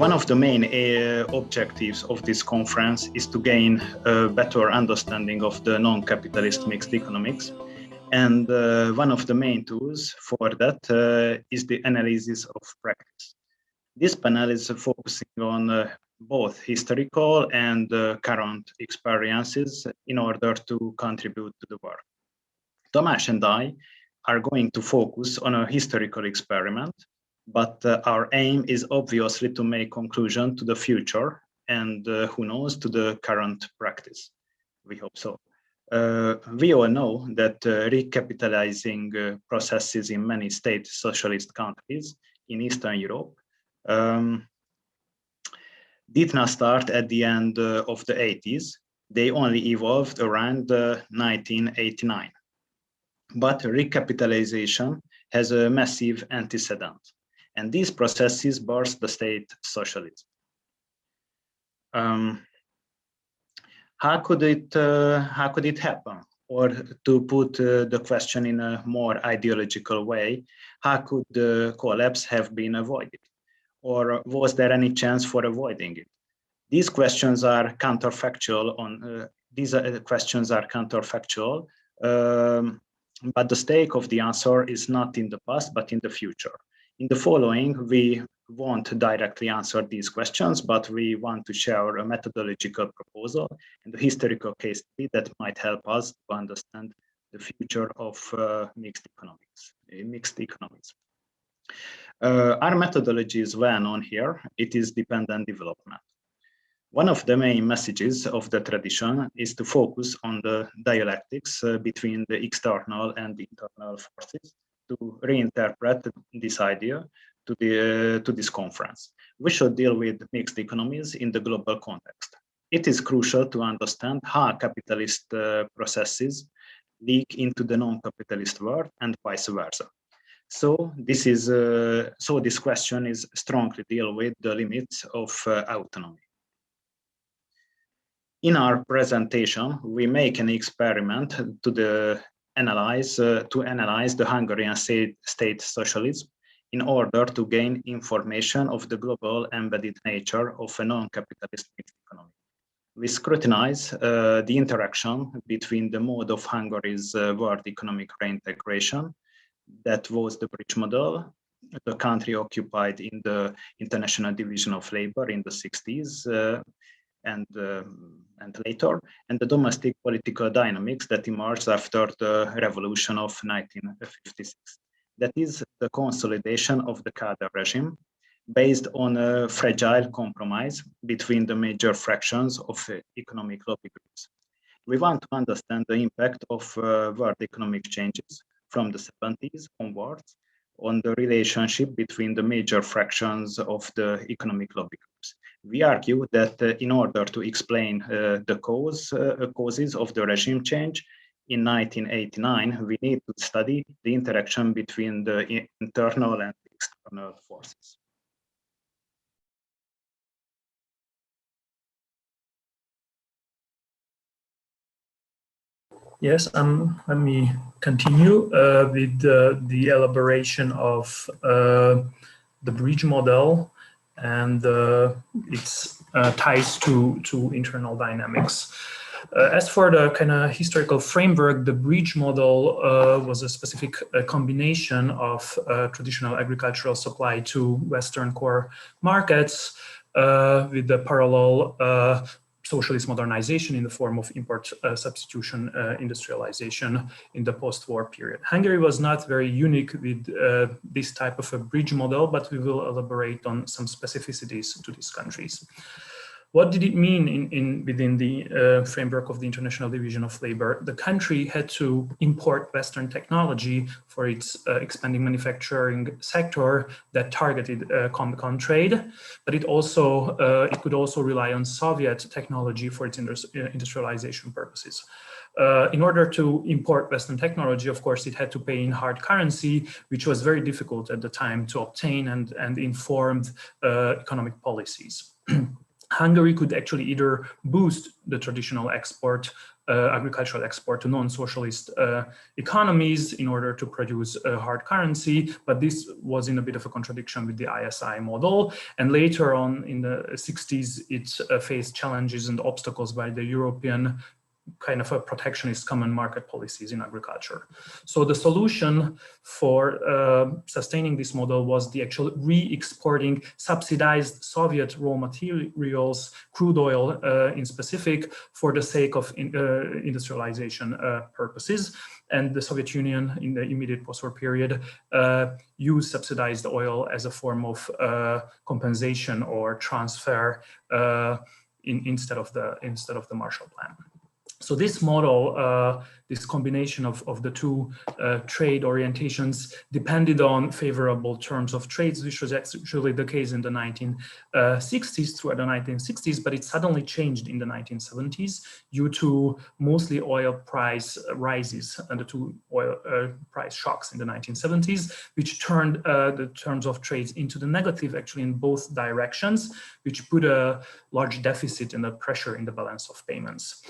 One of the main objectives of this conference is to gain a better understanding of the non-capitalist mixed economics. And one of the main tools for that is the analysis of practice. This panel is focusing on both historical and current experiences in order to contribute to the work. Tamás and I are going to focus on a historical experiment, but our aim is obviously to make conclusion to the future and who knows, to the current practice. We hope so. We all know that recapitalizing processes in many state socialist countries in Eastern Europe did not start at the end of the 80s. They only evolved around 1989. But recapitalization has a massive antecedent, and these processes burst the state socialism. How could it happen? Or to put the question in a more ideological way, how could the collapse have been avoided? Or was there any chance for avoiding it? These questions are counterfactual. But the stake of the answer is not in the past, but in the future. In the following, we won't directly answer these questions, but we want to share a methodological proposal and a historical case study that might help us to understand the future of mixed economics. Our methodology is well known here. It is dependent development. One of the main messages of the tradition is to focus on the dialectics between the external and the internal forces to reinterpret this idea to this conference. We should deal with mixed economies in the global context. It is crucial to understand how capitalist processes leak into the non-capitalist world and vice versa. So this question is strongly deal with the limits of autonomy. In our presentation, we make an experiment to analyze the Hungarian state socialism in order to gain information of the global embedded nature of a non-capitalist mixed economy. We scrutinize the interaction between the mode of Hungary's world economic reintegration, that was the bridge model, the country occupied in the International Division of Labor in the 60s, and later, and the domestic political dynamics that emerged after the revolution of 1956. That is the consolidation of the cadre regime based on a fragile compromise between the major fractions of economic lobby groups. We want to understand the impact of world economic changes from the 70s onwards on the relationship between the major fractions of the economic lobby groups. We argue that in order to explain the causes of the regime change in 1989, we need to study the interaction between the internal and external forces. Yes, let me continue with the elaboration of the bridge model and its ties to internal dynamics. As for the kind of historical framework, the bridge model was a specific combination of traditional agricultural supply to Western core markets with the parallel socialist modernization in the form of import substitution industrialization in the post-war period. Hungary was not very unique with this type of a bridge model, but we will elaborate on some specificities to these countries. What did it mean within the framework of the International Division of Labor? The country had to import Western technology for its expanding manufacturing sector that targeted COM trade, but it could also rely on Soviet technology for its industrialization purposes. In order to import Western technology, of course, it had to pay in hard currency, which was very difficult at the time to obtain and informed economic policies. Hungary could actually either boost the traditional export, agricultural export to non-socialist economies in order to produce a hard currency, but this was in a bit of a contradiction with the ISI model. And later on in the 60s, it faced challenges and obstacles by the European kind of a protectionist common market policies in agriculture. So the solution for sustaining this model was the actual re-exporting subsidized Soviet raw materials, crude oil in specific, for the sake of industrialization purposes. And the Soviet Union in the immediate post-war period used subsidized oil as a form of compensation or transfer instead of the Marshall Plan. So this model, this combination of the two trade orientations depended on favorable terms of trades, which was actually the case in the 1960s, throughout the 1960s, but it suddenly changed in the 1970s due to mostly oil price rises and the two oil price shocks in the 1970s, which turned the terms of trades into the negative actually in both directions, which put a large deficit and a pressure in the balance of payments.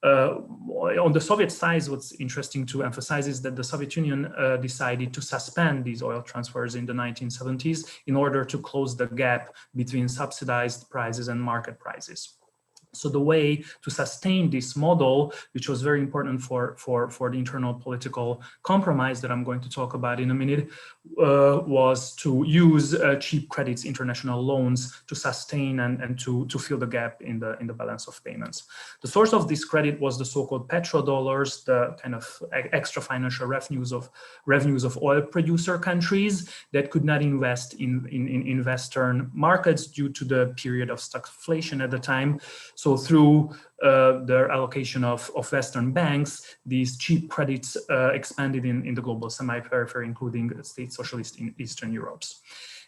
On the Soviet side, what's interesting to emphasize is that the Soviet Union decided to suspend these oil transfers in the 1970s in order to close the gap between subsidized prices and market prices. So the way to sustain this model, which was very important for the internal political compromise that I'm going to talk about in a minute, was to use cheap credits, international loans, to sustain and to fill the gap in the balance of payments. The source of this credit was the so-called petrodollars, the kind of extra financial revenues of oil producer countries that could not invest in Western markets due to the period of stagflation at the time. So through the allocation of Western banks, these cheap credits expanded in the global semi-periphery, including state socialist in Eastern Europe.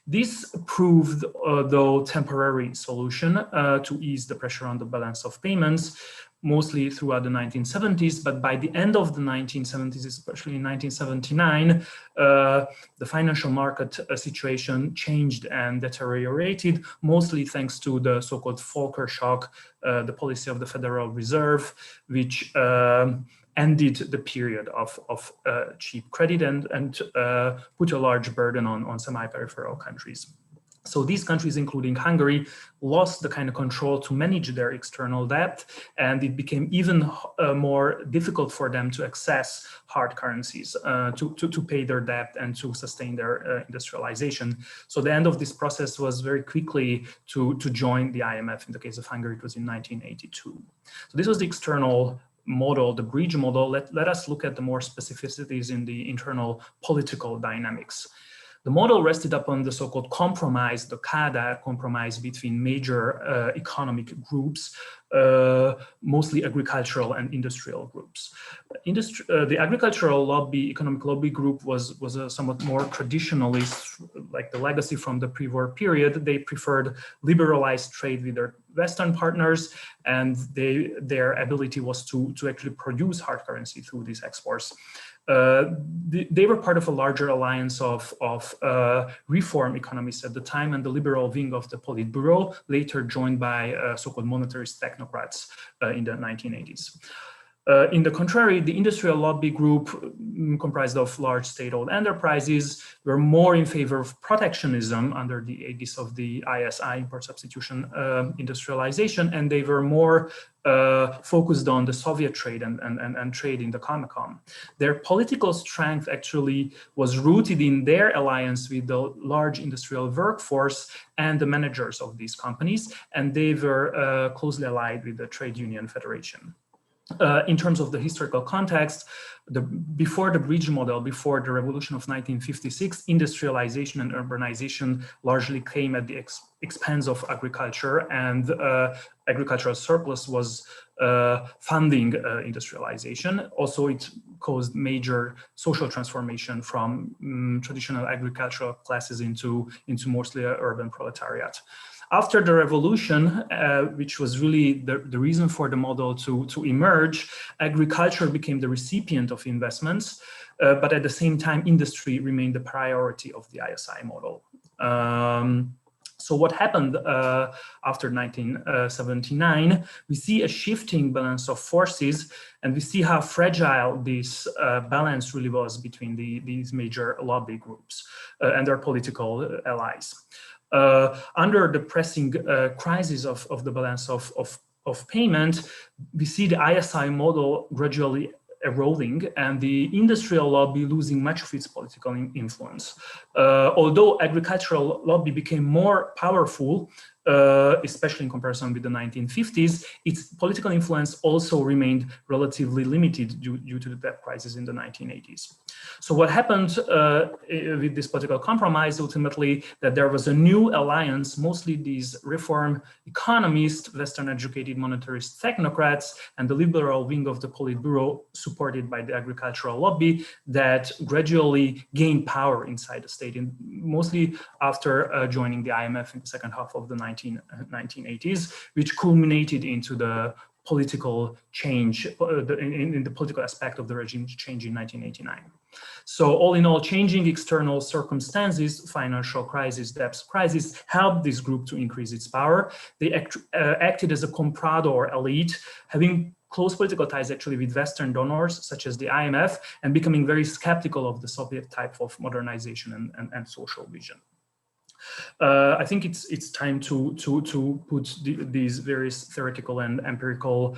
This proved, though, temporary solution to ease the pressure on the balance of payments, mostly throughout the 1970s, but by the end of the 1970s, especially in 1979, the financial market situation changed and deteriorated, mostly thanks to the so-called Volcker shock, the policy of the Federal Reserve, which ended the period of cheap credit and put a large burden on semi-peripheral countries. So these countries, including Hungary, lost the kind of control to manage their external debt, and it became even more difficult for them to access hard currencies to pay their debt and to sustain their industrialization. So the end of this process was very quickly to join the IMF. In the case of Hungary, it was in 1982. So this was the external model, the bridge model. Let us look at the more specificities in the internal political dynamics. The model rested upon the so-called compromise, the Kádár compromise between major economic groups, mostly agricultural and industrial groups. The agricultural lobby, economic lobby group was a somewhat more traditionalist, like the legacy from the pre-war period. They preferred liberalized trade with their Western partners, and their ability was to actually produce hard currency through these exports. They were part of a larger alliance of reform economists at the time, and the liberal wing of the Politburo, later joined by so-called monetarist technocrats in the 1980s. In the contrary, the industrial lobby group, comprised of large state-owned enterprises, were more in favor of protectionism under the aegis of the ISI, import substitution industrialization, and they were more focused on the Soviet trade and trade in the Comecon. Their political strength actually was rooted in their alliance with the large industrial workforce and the managers of these companies, and they were closely allied with the trade union federation. In terms of the historical context, before the bridge model, before the revolution of 1956, industrialization and urbanization largely came at the expense of agriculture, and agricultural surplus was funding industrialization. Also, it caused major social transformation from traditional agricultural classes into mostly urban proletariat. After the revolution, which was really the reason for the model to emerge, agriculture became the recipient of investments, but at the same time, industry remained the priority of the ISI model. So what happened after 1979? We see a shifting balance of forces, and we see how fragile this balance really was between these major lobby groups and their political allies. Under the pressing crisis of the balance of payment, we see the ISI model gradually eroding and the industrial lobby losing much of its political influence. Although agricultural lobby became more powerful, especially in comparison with the 1950s, its political influence also remained relatively limited due to the debt crisis in the 1980s. So what happened with this political compromise, ultimately, that there was a new alliance, mostly these reform economists, Western educated monetarist technocrats, and the liberal wing of the Politburo, supported by the agricultural lobby, that gradually gained power inside the state, mostly after joining the IMF in the second half of the 1980s, which culminated into the political change, in the political aspect of the regime change in 1989. So all in all, changing external circumstances, financial crisis, debt crisis, helped this group to increase its power. They acted as a comprador elite, having close political ties actually with Western donors, such as the IMF, and becoming very skeptical of the Soviet type of modernization and social vision. I think it's time to put these various theoretical and empirical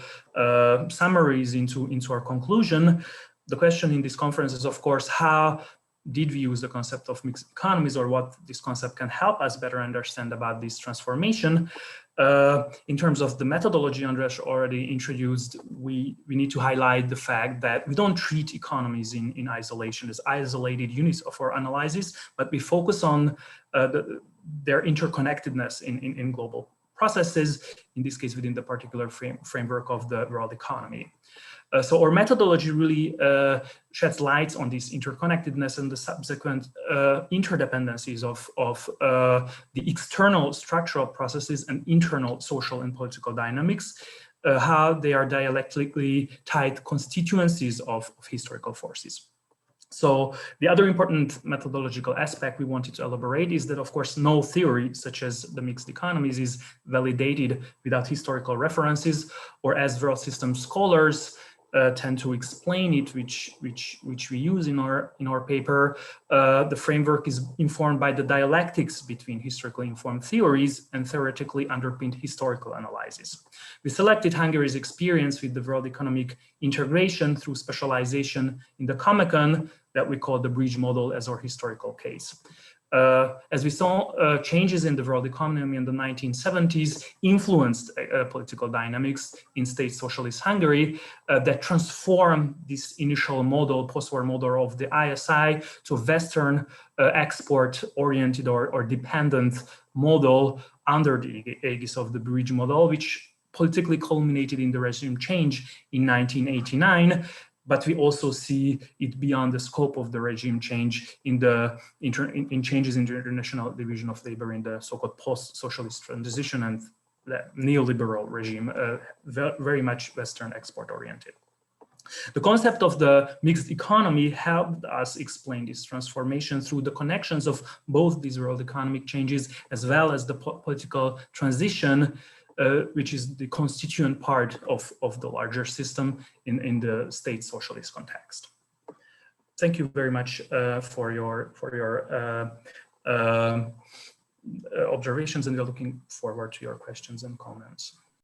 summaries into our conclusion. The question in this conference is, of course, how did we use the concept of mixed economies, or what this concept can help us better understand about this transformation? In terms of the methodology András already introduced, we need to highlight the fact that we don't treat economies in isolation as isolated units of our analysis, but we focus on their interconnectedness in global processes, in this case within the particular framework of the world economy. So our methodology really sheds light on this interconnectedness and the subsequent interdependencies of the external structural processes and internal social and political dynamics, how they are dialectically tied constituencies of historical forces. So the other important methodological aspect we wanted to elaborate is that, of course, no theory such as the mixed economies is validated without historical references, or as world system scholars tend to explain it, which we use in our paper. The framework is informed by the dialectics between historically informed theories and theoretically underpinned historical analysis. We selected Hungary's experience with the world economic integration through specialization in the Comecon, that we call the bridge model, as our historical case. As we saw, changes in the world economy in the 1970s influenced political dynamics in state socialist Hungary that transformed this initial model, post-war model of the ISI, to Western export-oriented or dependent model under the aegis of the bridge model, which politically culminated in the regime change in 1989. But we also see it beyond the scope of the regime change in changes in the international division of labor in the so-called post-socialist transition and the neoliberal regime, very much Western export-oriented. The concept of the mixed economy helped us explain this transformation through the connections of both these world economic changes as well as the political transition, which is the constituent part of the larger system in the state socialist context. Thank you very much for your observations, and we're looking forward to your questions and comments.